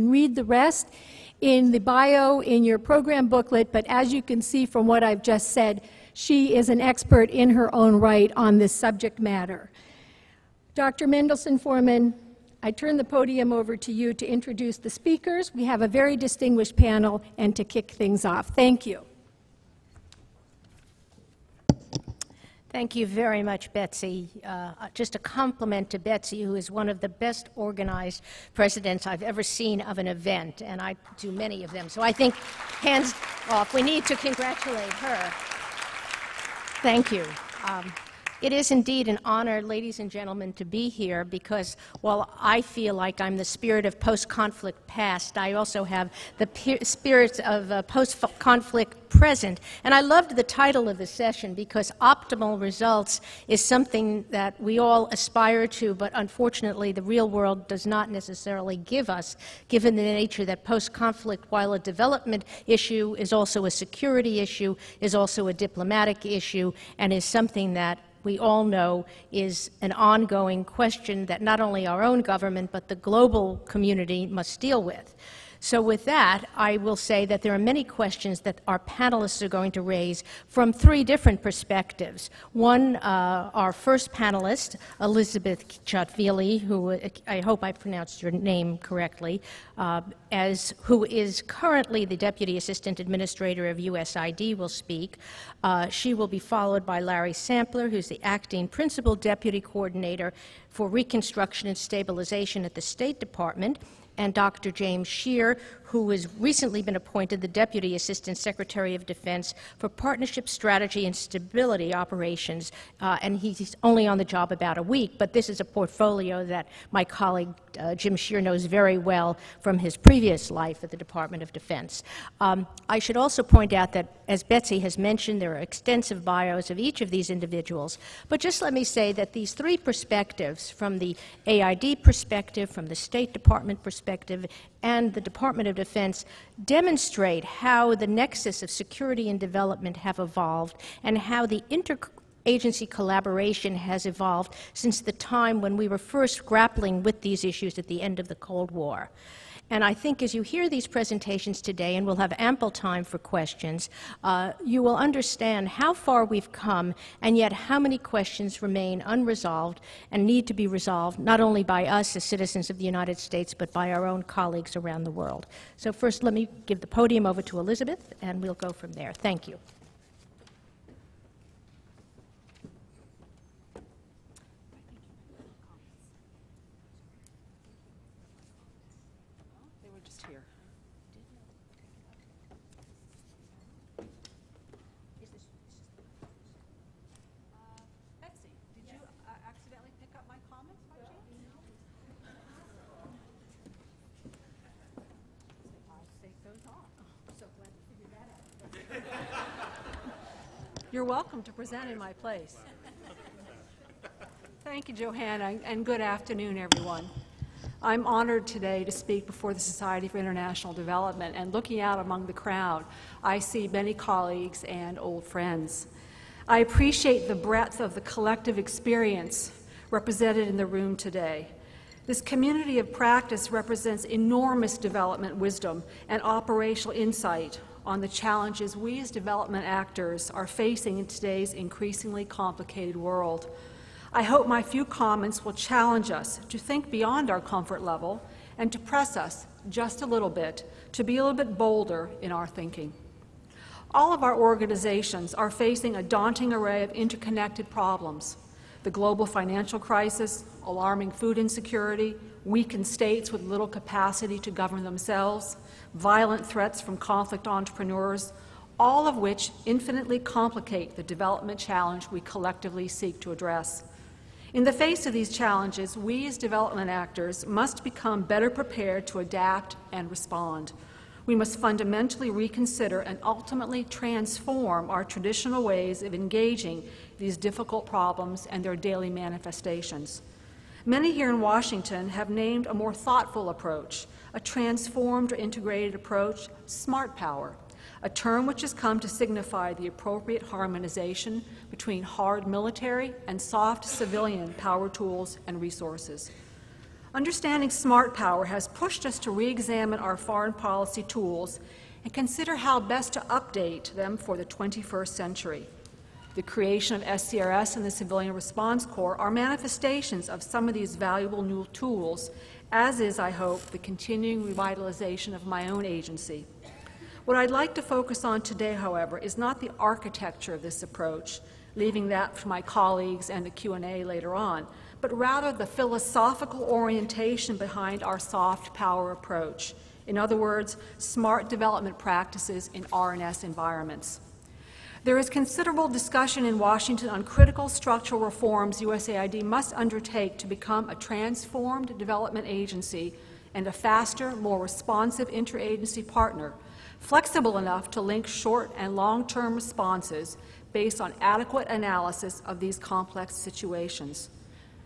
Read the rest in the bio in your program booklet, but as you can see from what I've just said, she is an expert in her own right on this subject matter. Dr. Mendelson, Forman, I turn the podium over to you to introduce the speakers. We have a very distinguished panel and to kick things off. Thank you. Thank you very much, Betsy. Just a compliment to Betsy, who is one of the best organized presidents I've ever seen of an event, and I do many of them. So I think, hands off, we need to congratulate her. Thank you. It is indeed an honor, ladies and gentlemen, to be here because while I feel like I'm the spirit of post-conflict past, I also have the spirits of post-conflict present. And I loved the title of the session because optimal results is something that we all aspire to, but unfortunately the real world does not necessarily give us, given the nature that post-conflict, while a development issue, is also a security issue, is also a diplomatic issue, and is something that we all know is an ongoing question that not only our own government but the global community must deal with. So with that, I will say that there are many questions that our panelists are going to raise from three different perspectives. One, our first panelist, Elizabeth Chatvili, who I hope I pronounced your name correctly, who is currently the Deputy Assistant Administrator of USID, will speak. She will be followed by Larry Sampler, who's the Acting Principal Deputy Coordinator for Reconstruction and Stabilization at the State Department, and Dr. James Shear, who has recently been appointed the Deputy Assistant Secretary of Defense for Partnership Strategy and Stability Operations, and he's only on the job about a week, but this is a portfolio that my colleague Jim Shear knows very well from his previous life at the Department of Defense. I should also point out that, as Betsy has mentioned, there are extensive bios of each of these individuals, but just let me say that these three perspectives, from the AID perspective, from the State Department perspective, and the Department of Defense, demonstrate how the nexus of security and development have evolved and how the interagency collaboration has evolved since the time when we were first grappling with these issues at the end of the Cold War. And I think as you hear these presentations today, and we'll have ample time for questions, you will understand how far we've come and yet how many questions remain unresolved and need to be resolved not only by us as citizens of the United States, but by our own colleagues around the world. So first, let me give the podium over to Elizabeth, and we'll go from there. Thank you. You're welcome to present in my place. Thank you, Johanna, and good afternoon, everyone. I'm honored today to speak before the Society for International Development, and looking out among the crowd, I see many colleagues and old friends. I appreciate the breadth of the collective experience represented in the room today. This community of practice represents enormous development wisdom and operational insight on the challenges we as development actors are facing in today's increasingly complicated world. I hope my few comments will challenge us to think beyond our comfort level and to press us just a little bit to be a little bit bolder in our thinking. All of our organizations are facing a daunting array of interconnected problems: the global financial crisis, alarming food insecurity, weakened states with little capacity to govern themselves, violent threats from conflict entrepreneurs, all of which infinitely complicate the development challenge we collectively seek to address. In the face of these challenges, we as development actors must become better prepared to adapt and respond. We must fundamentally reconsider and ultimately transform our traditional ways of engaging these difficult problems and their daily manifestations. Many here in Washington have named a more thoughtful approach, a transformed or integrated approach, smart power, a term which has come to signify the appropriate harmonization between hard military and soft civilian power tools and resources. Understanding smart power has pushed us to re-examine our foreign policy tools and consider how best to update them for the 21st century. The creation of SCRS and the Civilian Response Corps are manifestations of some of these valuable new tools, as is, I hope, the continuing revitalization of my own agency. What I'd like to focus on today, however, is not the architecture of this approach, leaving that for my colleagues and the Q&A later on, but rather the philosophical orientation behind our soft power approach. In other words, smart development practices in R&S environments. There is considerable discussion in Washington on critical structural reforms USAID must undertake to become a transformed development agency and a faster, more responsive interagency partner, flexible enough to link short and long-term responses based on adequate analysis of these complex situations.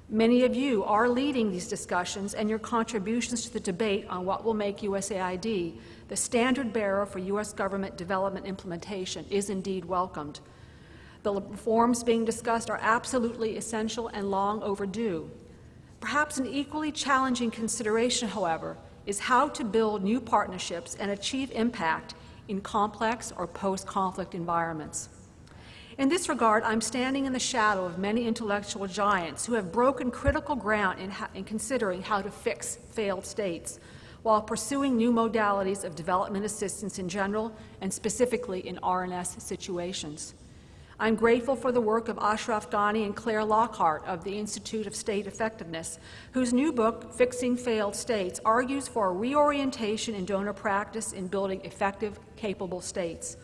Many of you are leading these discussions, and your contributions to the debate on what will make USAID the standard bearer for U.S. government development implementation is indeed welcomed. The reforms being discussed are absolutely essential and long overdue. Perhaps an equally challenging consideration, however, is how to build new partnerships and achieve impact in complex or post-conflict environments. In this regard, I'm standing in the shadow of many intellectual giants who have broken critical ground in considering how to fix failed states, while pursuing new modalities of development assistance in general and specifically in R&S situations. I'm grateful for the work of Ashraf Ghani and Claire Lockhart of the Institute of State Effectiveness, whose new book, Fixing Failed States, argues for a reorientation in donor practice in building effective, capable states.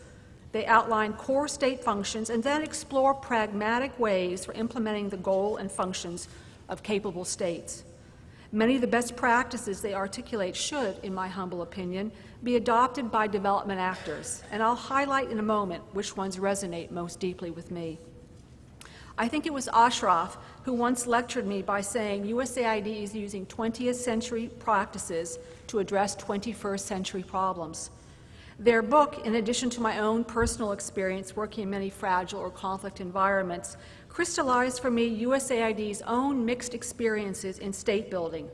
They outline core state functions and then explore pragmatic ways for implementing the goal and functions of capable states. Many of the best practices they articulate should, in my humble opinion, be adopted by development actors, and I'll highlight in a moment which ones resonate most deeply with me. I think it was Ashraf who once lectured me by saying USAID is using 20th century practices to address 21st century problems. Their book, in addition to my own personal experience working in many fragile or conflict environments, crystallized for me USAID's own mixed experiences in state building.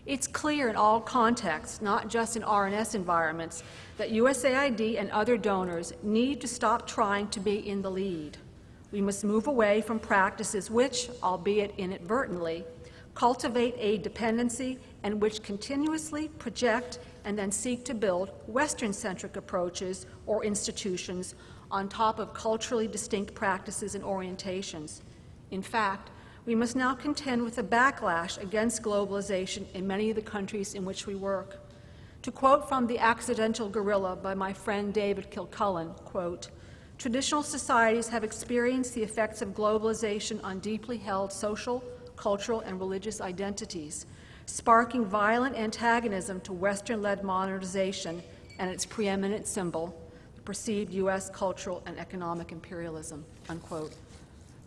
It's clear in all contexts, not just in R&S environments, that USAID and other donors need to stop trying to be in the lead. We must move away from practices which, albeit inadvertently, cultivate aid dependency and which continuously project and then seek to build Western-centric approaches or institutions on top of culturally distinct practices and orientations. In fact, we must now contend with the backlash against globalization in many of the countries in which we work. To quote from The Accidental Gorilla by my friend David Kilcullen, quote, "Traditional societies have experienced the effects of globalization on deeply held social, cultural, and religious identities, sparking violent antagonism to Western-led modernization and its preeminent symbol, the perceived U.S. cultural and economic imperialism," unquote.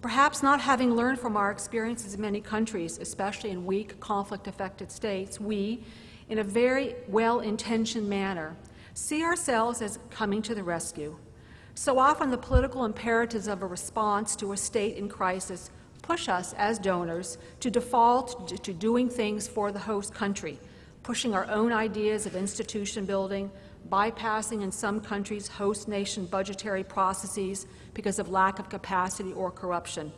Perhaps not having learned from our experiences in many countries, especially in weak, conflict-affected states, we, in a very well-intentioned manner, see ourselves as coming to the rescue. So often the political imperatives of a response to a state in crisis push us as donors to default to doing things for the host country, pushing our own ideas of institution building, bypassing in some countries host nation budgetary processes because of lack of capacity or corruption.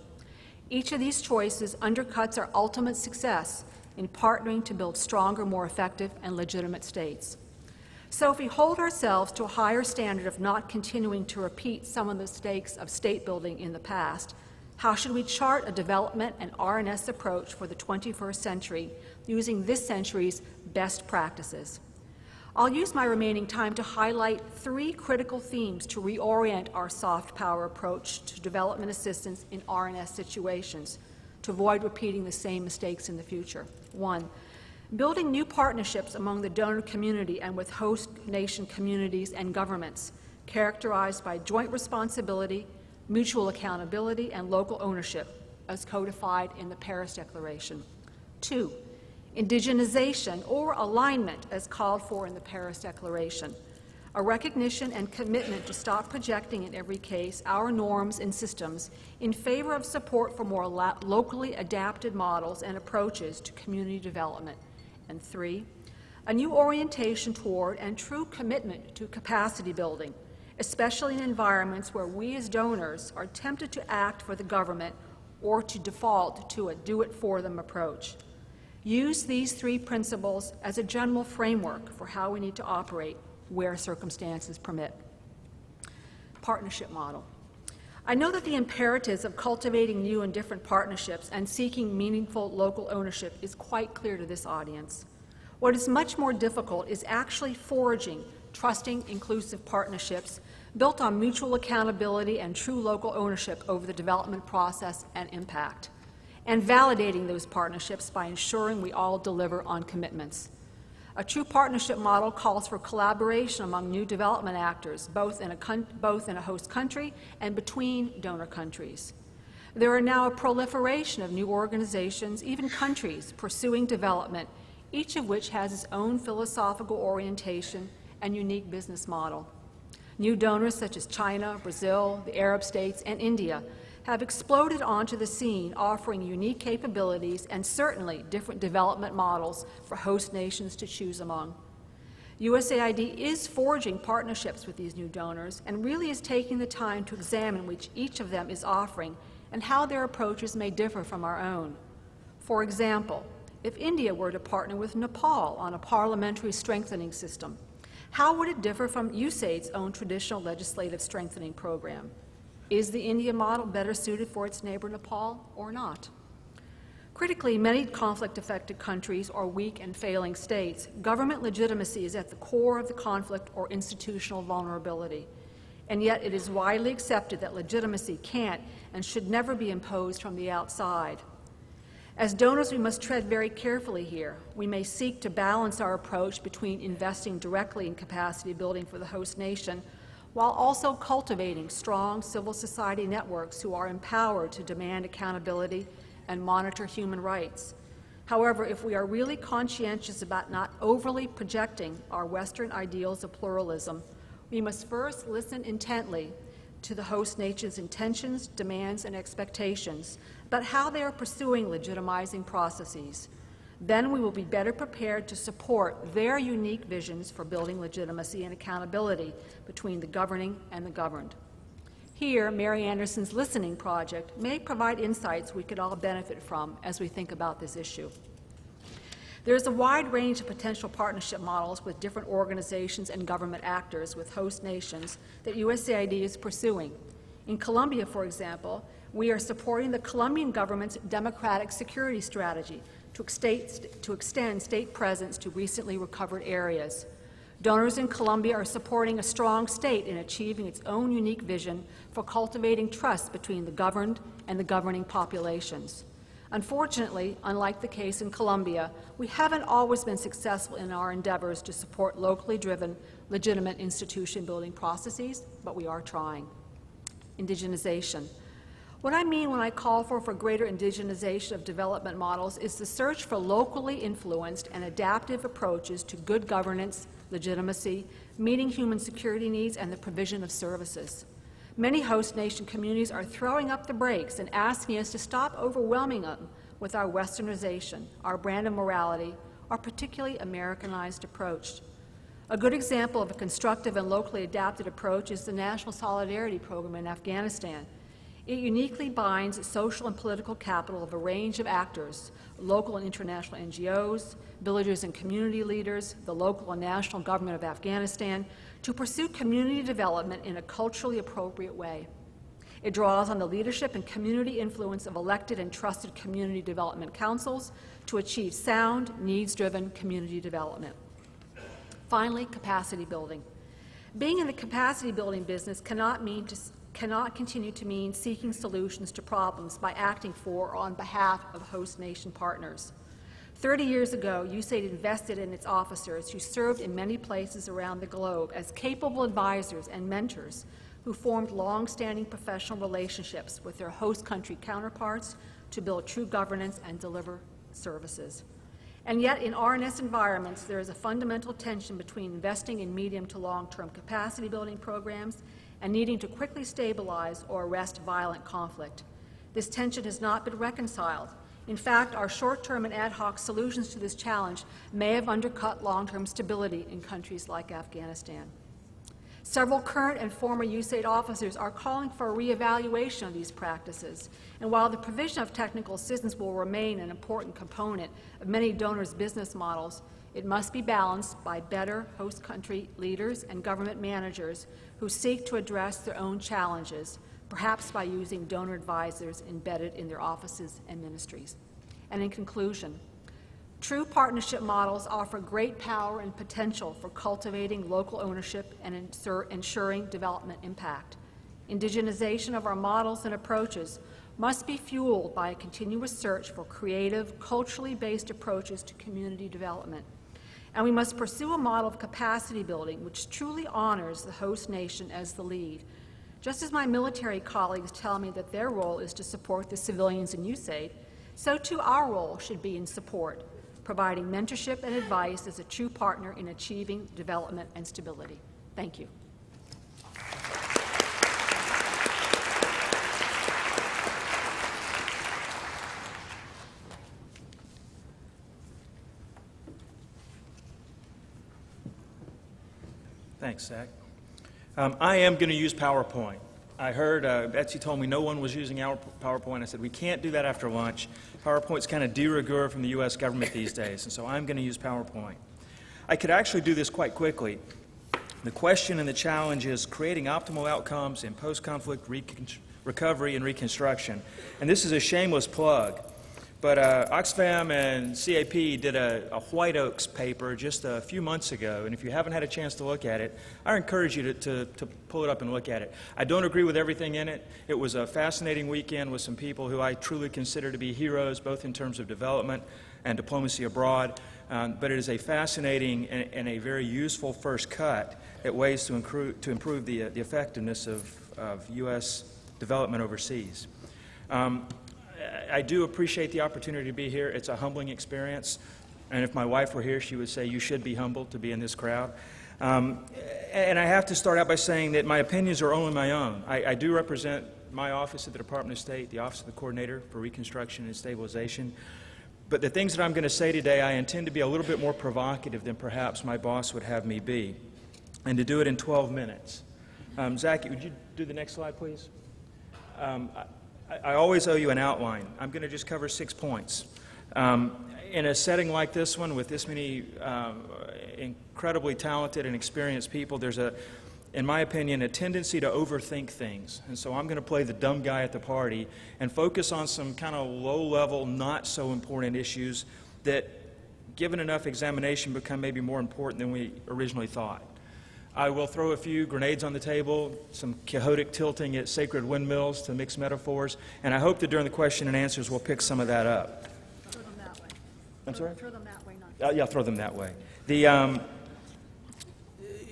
Each of these choices undercuts our ultimate success in partnering to build stronger, more effective, and legitimate states. So if we hold ourselves to a higher standard of not continuing to repeat some of the mistakes of state building in the past, how should we chart a development and R&S approach for the 21st century using this century's best practices? I'll use my remaining time to highlight 3 critical themes to reorient our soft power approach to development assistance in R&S situations to avoid repeating the same mistakes in the future. 1, building new partnerships among the donor community and with host nation communities and governments, characterized by joint responsibility, mutual accountability, and local ownership, as codified in the Paris Declaration. 2, indigenization or alignment, as called for in the Paris Declaration, a recognition and commitment to stop projecting in every case our norms and systems in favor of support for more locally adapted models and approaches to community development. And 3, a new orientation toward and true commitment to capacity building, especially in environments where we as donors are tempted to act for the government or to default to a do-it-for-them approach. Use these 3 principles as a general framework for how we need to operate where circumstances permit. Partnership model. I know that the imperatives of cultivating new and different partnerships and seeking meaningful local ownership is quite clear to this audience. What is much more difficult is actually forging trusting, inclusive partnerships built on mutual accountability and true local ownership over the development process and impact, and validating those partnerships by ensuring we all deliver on commitments. A true partnership model calls for collaboration among new development actors, both in a host country and between donor countries. There are now a proliferation of new organizations, even countries, pursuing development, each of which has its own philosophical orientation and unique business model. New donors such as China, Brazil, the Arab states, and India have exploded onto the scene, offering unique capabilities and certainly different development models for host nations to choose among. USAID is forging partnerships with these new donors and really is taking the time to examine which each of them is offering and how their approaches may differ from our own. For example, if India were to partner with Nepal on a parliamentary strengthening system, how would it differ from USAID's own traditional legislative strengthening program? Is the India model better suited for its neighbor Nepal or not? Critically, many conflict-affected countries or weak and failing states, government legitimacy is at the core of the conflict or institutional vulnerability. And yet it is widely accepted that legitimacy can't and should never be imposed from the outside. As donors, we must tread very carefully here. We may seek to balance our approach between investing directly in capacity building for the host nation while also cultivating strong civil society networks who are empowered to demand accountability and monitor human rights. However, if we are really conscientious about not overly projecting our Western ideals of pluralism, we must first listen intently to the host nation's intentions, demands, and expectations about how they are pursuing legitimizing processes. Then we will be better prepared to support their unique visions for building legitimacy and accountability between the governing and the governed. Here, Mary Anderson's Listening Project may provide insights we could all benefit from as we think about this issue. There is a wide range of potential partnership models with different organizations and government actors with host nations that USAID is pursuing. In Colombia, for example, we are supporting the Colombian government's democratic security strategy to extend state presence to recently recovered areas. Donors in Colombia are supporting a strong state in achieving its own unique vision for cultivating trust between the governed and the governing populations. Unfortunately, unlike the case in Colombia, we haven't always been successful in our endeavors to support locally driven, legitimate institution-building processes, but we are trying. Indigenization. What I mean when I call for greater indigenization of development models is the search for locally influenced and adaptive approaches to good governance, legitimacy, meeting human security needs, and the provision of services. Many host nation communities are throwing up the brakes and asking us to stop overwhelming them with our westernization, our brand of morality, our particularly Americanized approach. A good example of a constructive and locally adapted approach is the National Solidarity Program in Afghanistan. It uniquely binds social and political capital of a range of actors, local and international NGOs, villagers and community leaders, the local and national government of Afghanistan, to pursue community development in a culturally appropriate way. It draws on the leadership and community influence of elected and trusted community development councils to achieve sound, needs-driven community development. Finally, capacity building. Being in the capacity building business cannot continue to mean seeking solutions to problems by acting for or on behalf of host nation partners. 30 years ago, USAID invested in its officers who served in many places around the globe as capable advisors and mentors who formed long-standing professional relationships with their host country counterparts to build true governance and deliver services. And yet, in RNS environments, there is a fundamental tension between investing in medium to long-term capacity building programs and needing to quickly stabilize or arrest violent conflict. This tension has not been reconciled, In fact, our short-term and ad hoc solutions to this challenge may have undercut long-term stability in countries like Afghanistan. Several current and former USAID officers are calling for a reevaluation of these practices, and while the provision of technical assistance will remain an important component of many donors' business models, it must be balanced by better host country leaders and government managers who seek to address their own challenges, perhaps by using donor advisors embedded in their offices and ministries. And in conclusion, true partnership models offer great power and potential for cultivating local ownership and ensuring development impact. Indigenization of our models and approaches must be fueled by a continuous search for creative, culturally based approaches to community development. And we must pursue a model of capacity building which truly honors the host nation as the lead. Just as my military colleagues tell me that their role is to support the civilians in USAID, so too our role should be in support, providing mentorship and advice as a true partner in achieving development and stability. Thank you. Thanks, Zach. I am going to use PowerPoint. I heard Betsy told me no one was using our PowerPoint. I said, we can't do that after lunch. PowerPoint's kind of de rigueur from the U.S. government these days, and so I'm going to use PowerPoint. I could actually do this quite quickly. The question and the challenge is creating optimal outcomes in post-conflict recovery and reconstruction. And this is a shameless plug. But Oxfam and CAP did a White Oaks paper just a few months ago, and if you haven't had a chance to look at it, I encourage you to pull it up and look at it. I don't agree with everything in it. It was a fascinating weekend with some people who I truly consider to be heroes, both in terms of development and diplomacy abroad, but it is a fascinating and a very useful first cut at ways to improve the effectiveness of U.S. development overseas. I do appreciate the opportunity to be here. It's a humbling experience, and if my wife were here, she would say you should be humbled to be in this crowd. And I have to start out by saying that my opinions are only my own. I do represent my office at the Department of State, the Office of the Coordinator for Reconstruction and Stabilization. But the things that I'm going to say today, I intend to be a little bit more provocative than perhaps my boss would have me be, and to do it in 12 minutes. Zach, would you do the next slide, please? I always owe you an outline. I'm going to just cover 6 points. In a setting like this one, with this many incredibly talented and experienced people, there's in my opinion, a tendency to overthink things. And so I'm going to play the dumb guy at the party and focus on some kind of low-level, not so important issues that, given enough examination, become maybe more important than we originally thought. I will throw a few grenades on the table, some Quixotic tilting at sacred windmills to mix metaphors, and I hope that during the question and answers we'll pick some of that up. Throw them that way. I'm sorry? Throw them that way, not yeah, throw them that way.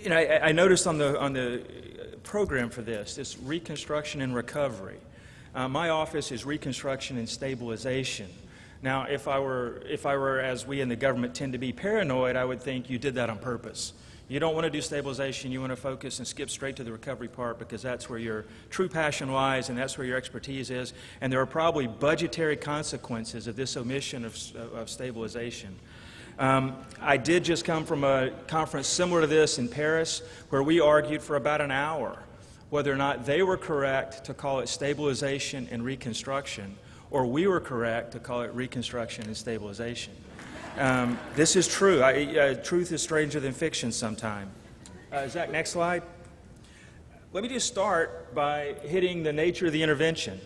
I noticed on the program for this reconstruction and recovery. My office is reconstruction and stabilization. Now, if I were, as we in the government tend to be, paranoid, I would think you did that on purpose. You don't want to do stabilization. You want to focus and skip straight to the recovery part because that's where your true passion lies and that's where your expertise is. And there are probably budgetary consequences of this omission of stabilization. I did just come from a conference similar to this in Paris where we argued for about an hour whether or not they were correct to call it stabilization and reconstruction or we were correct to call it reconstruction and stabilization. This is true. Truth is stranger than fiction sometime. Zach, next slide. Let me just start by hitting the nature of the intervention.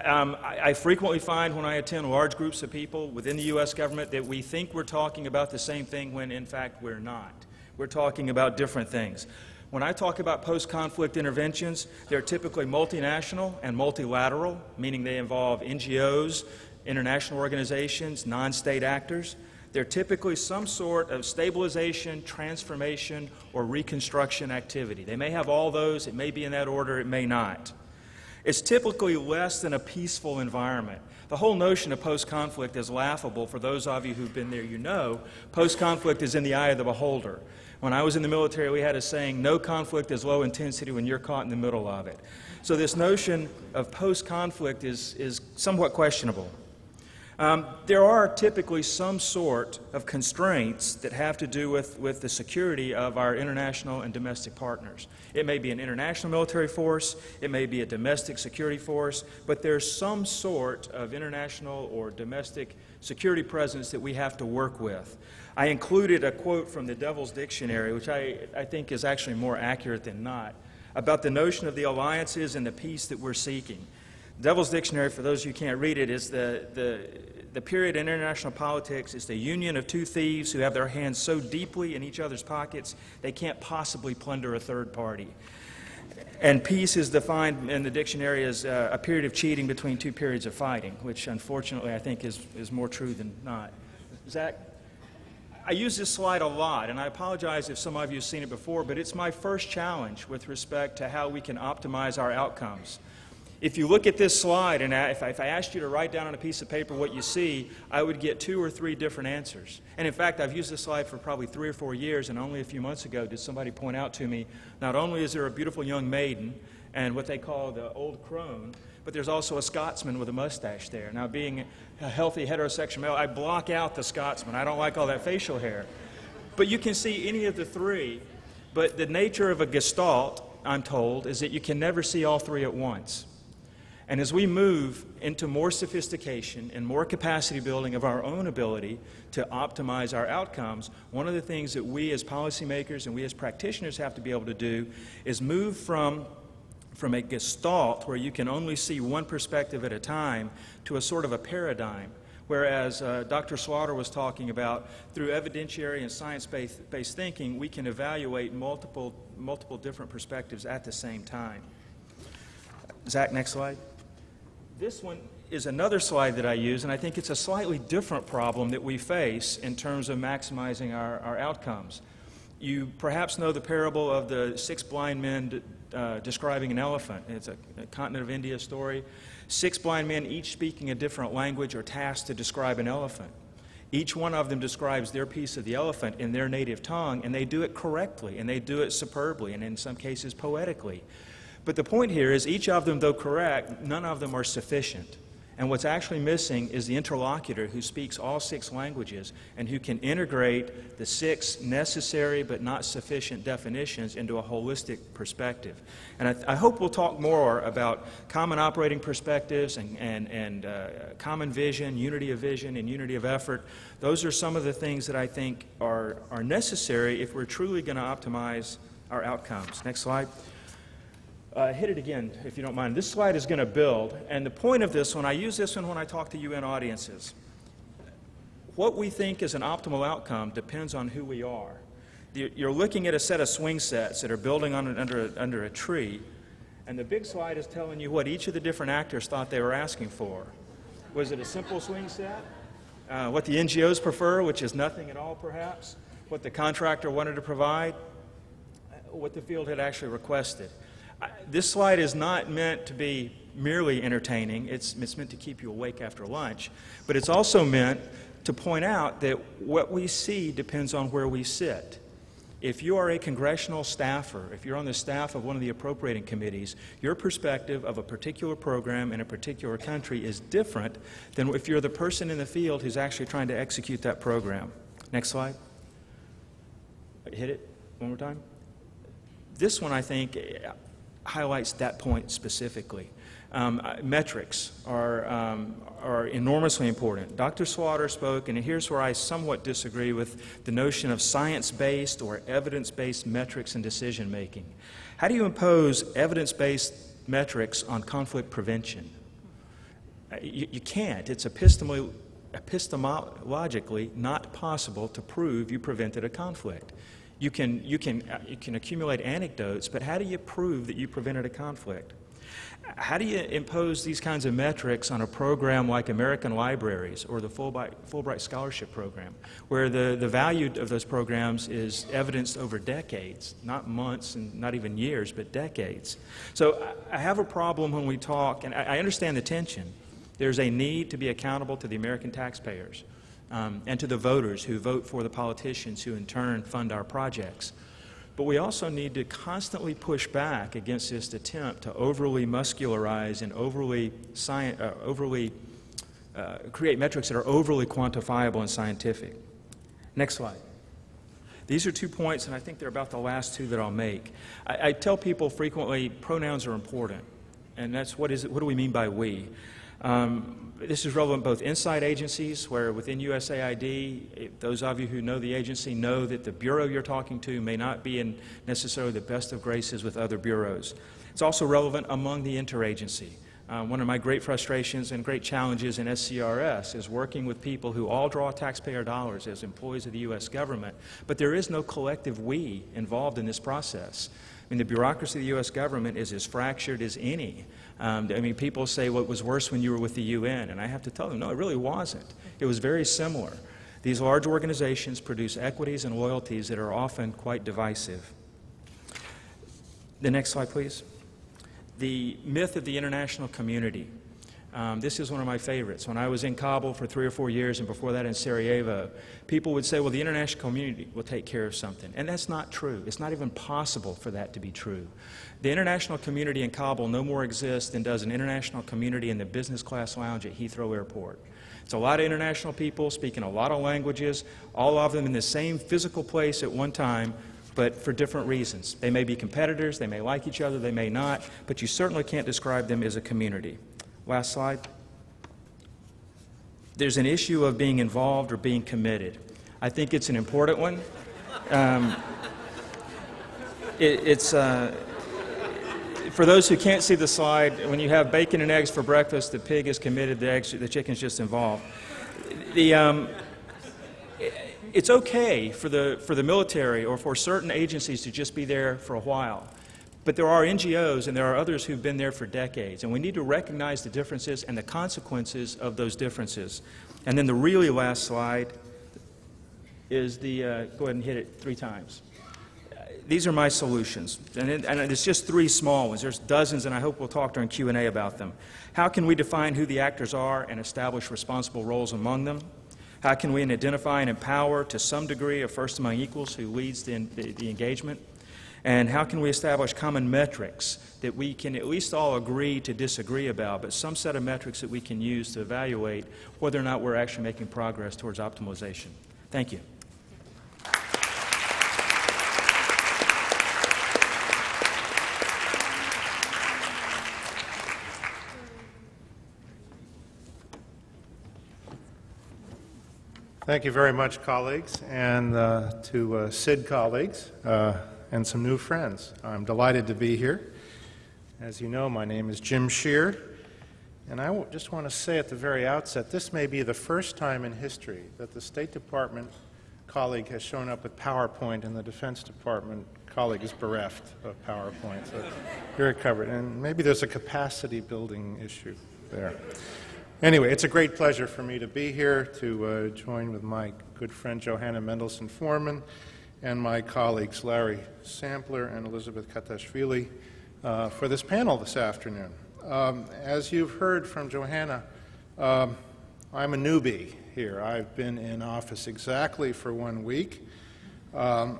I frequently find when I attend large groups of people within the U.S. government that we think we're talking about the same thing when in fact we're not. We're talking about different things. When I talk about post-conflict interventions, they're typically multinational and multilateral, meaning they involve NGOs, international organizations, non-state actors. They're typically some sort of stabilization, transformation, or reconstruction activity. They may have all those. It may be in that order. It may not. It's typically less than a peaceful environment. The whole notion of post-conflict is laughable. For those of you who've been there, you know, post-conflict is in the eye of the beholder. When I was in the military, we had a saying, no conflict is low intensity when you're caught in the middle of it. So this notion of post-conflict is somewhat questionable. There are typically some sort of constraints that have to do with the security of our international and domestic partners. It may be an international military force, it may be a domestic security force, but there's some sort of international or domestic security presence that we have to work with. I included a quote from the Devil's Dictionary, which I think is actually more accurate than not, about the notion of the alliances and the peace that we're seeking. Devil's Dictionary, for those of you who can't read it, is the period in international politics is the union of two thieves who have their hands so deeply in each other's pockets they can't possibly plunder a third party. And peace is defined in the dictionary as a period of cheating between two periods of fighting, which unfortunately I think is more true than not. Zach? I use this slide a lot, and I apologize if some of you have seen it before, but it's my first challenge with respect to how we can optimize our outcomes. If you look at this slide, and if I asked you to write down on a piece of paper what you see, I would get 2 or 3 different answers. And in fact, I've used this slide for probably 3 or 4 years, and only a few months ago did somebody point out to me, not only is there a beautiful young maiden and what they call the old crone, but there's also a Scotsman with a mustache there. Now, being a healthy heterosexual male, I block out the Scotsman. I don't like all that facial hair. But you can see any of the 3, but the nature of a gestalt, I'm told, is that you can never see all 3 at once. And as we move into more sophistication and more capacity building of our own ability to optimize our outcomes, one of the things that we as policymakers and we as practitioners have to be able to do is move from a gestalt where you can only see one perspective at a time to a sort of a paradigm. Whereas Dr. Slaughter was talking about, through evidentiary and science-based thinking, we can evaluate multiple different perspectives at the same time. Zach, next slide. This one is another slide that I use, and I think it's a slightly different problem that we face in terms of maximizing our outcomes. You perhaps know the parable of the 6 blind men describing an elephant. It's a continent of India story. 6 blind men, each speaking a different language, are tasked to describe an elephant. Each one of them describes their piece of the elephant in their native tongue, and they do it correctly, and they do it superbly, and in some cases poetically. But the point here is each of them, though correct, none of them are sufficient. And what's actually missing is the interlocutor who speaks all 6 languages and who can integrate the 6 necessary but not sufficient definitions into a holistic perspective. And I hope we'll talk more about common operating perspectives and common vision, unity of effort. Those are some of the things that I think are necessary if we're truly going to optimize our outcomes. Next slide. Hit it again, if you don't mind. This slide is going to build, and the point of this one, I use this one when I talk to UN audiences. What we think is an optimal outcome depends on who we are. You're looking at a set of swing sets that are building under a tree, and the big slide is telling you what each of the different actors thought they were asking for. Was it a simple swing set? What the NGOs prefer, which is nothing at all perhaps? What the contractor wanted to provide? What the field had actually requested? This slide is not meant to be merely entertaining. It's meant to keep you awake after lunch. But it's also meant to point out that what we see depends on where we sit. If you are a congressional staffer, if you're on the staff of one of the appropriating committees, your perspective of a particular program in a particular country is different than if you're the person in the field who's actually trying to execute that program. Next slide. Hit it one more time. This one, I think, highlights that point specifically. Metrics are enormously important. Dr. Slaughter spoke, and here's where I somewhat disagree with the notion of science-based or evidence-based metrics in decision-making. How do you impose evidence-based metrics on conflict prevention? You can't. It's epistemologically not possible to prove you prevented a conflict. You can accumulate anecdotes, but how do you prove that you prevented a conflict? How do you impose these kinds of metrics on a program like American Libraries or the Fulbright Scholarship Program, where the value of those programs is evidenced over decades, not months and not even years, but decades? So I have a problem when we talk, and I understand the tension. There's a need to be accountable to the American taxpayers. And to the voters who vote for the politicians who in turn fund our projects. But we also need to constantly push back against this attempt to overly muscularize and overly create metrics that are overly quantifiable and scientific. Next slide. These are 2 points, and I think they're about the last 2 that I'll make. I tell people frequently pronouns are important, and that's what do we mean by we? This is relevant both inside agencies, where within USAID, those of you who know the agency know that the bureau you're talking to may not be in necessarily the best of graces with other bureaus. It's also relevant among the interagency. One of my great frustrations and great challenges in SCRS is working with people who all draw taxpayer dollars as employees of the U.S. government, but there is no collective we involved in this process. I mean, the bureaucracy of the U.S. government is as fractured as any. I mean, people say, well, it was worse when you were with the UN, and I have to tell them, no, it really wasn't. It was very similar. These large organizations produce equities and loyalties that are often quite divisive. The next slide, please. The myth of the international community. This is one of my favorites. When I was in Kabul for 3 or 4 years, and before that in Sarajevo, people would say, well, the international community will take care of something. And that's not true. It's not even possible for that to be true. The international community in Kabul no more exists than does an international community in the business class lounge at Heathrow Airport. It's a lot of international people speaking a lot of languages, all of them in the same physical place at one time, but for different reasons. They may be competitors, they may like each other, they may not, but you certainly can't describe them as a community. Last slide. There's an issue of being involved or being committed. I think it's an important one. For those who can't see the slide, when you have bacon and eggs for breakfast, the pig is committed, the chicken's just involved. It's okay for the military or for certain agencies to just be there for a while. But there are NGOs and there are others who've been there for decades, and we need to recognize the differences and the consequences of those differences. And then the really last slide is the, go ahead and hit it 3 times. These are my solutions, and it's just 3 small ones. There's dozens, and I hope we'll talk during Q&A about them. How can we define who the actors are and establish responsible roles among them? How can we identify and empower to some degree a first among equals who leads the engagement? And how can we establish common metrics that we can at least all agree to disagree about, but some set of metrics that we can use to evaluate whether or not we're actually making progress towards optimization? Thank you. Thank you very much, colleagues, and to SID colleagues and some new friends. I'm delighted to be here. As you know, my name is Jim Shear, and I just want to say at the very outset, this may be the first time in history that the State Department colleague has shown up with PowerPoint and the Defense Department colleague is bereft of PowerPoint. So you're covered, and maybe there's a capacity building issue there. Anyway, it's a great pleasure for me to be here to join with my good friend Johanna Mendelson Forman and my colleagues Larry Sampler and Elizabeth Katashvili for this panel this afternoon. As you've heard from Johanna, I'm a newbie here. I've been in office exactly for 1 week. And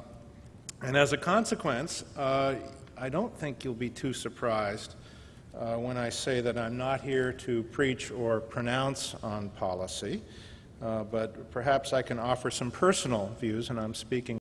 as a consequence, I don't think you'll be too surprised when I say that I'm not here to preach or pronounce on policy, but perhaps I can offer some personal views, and I'm speaking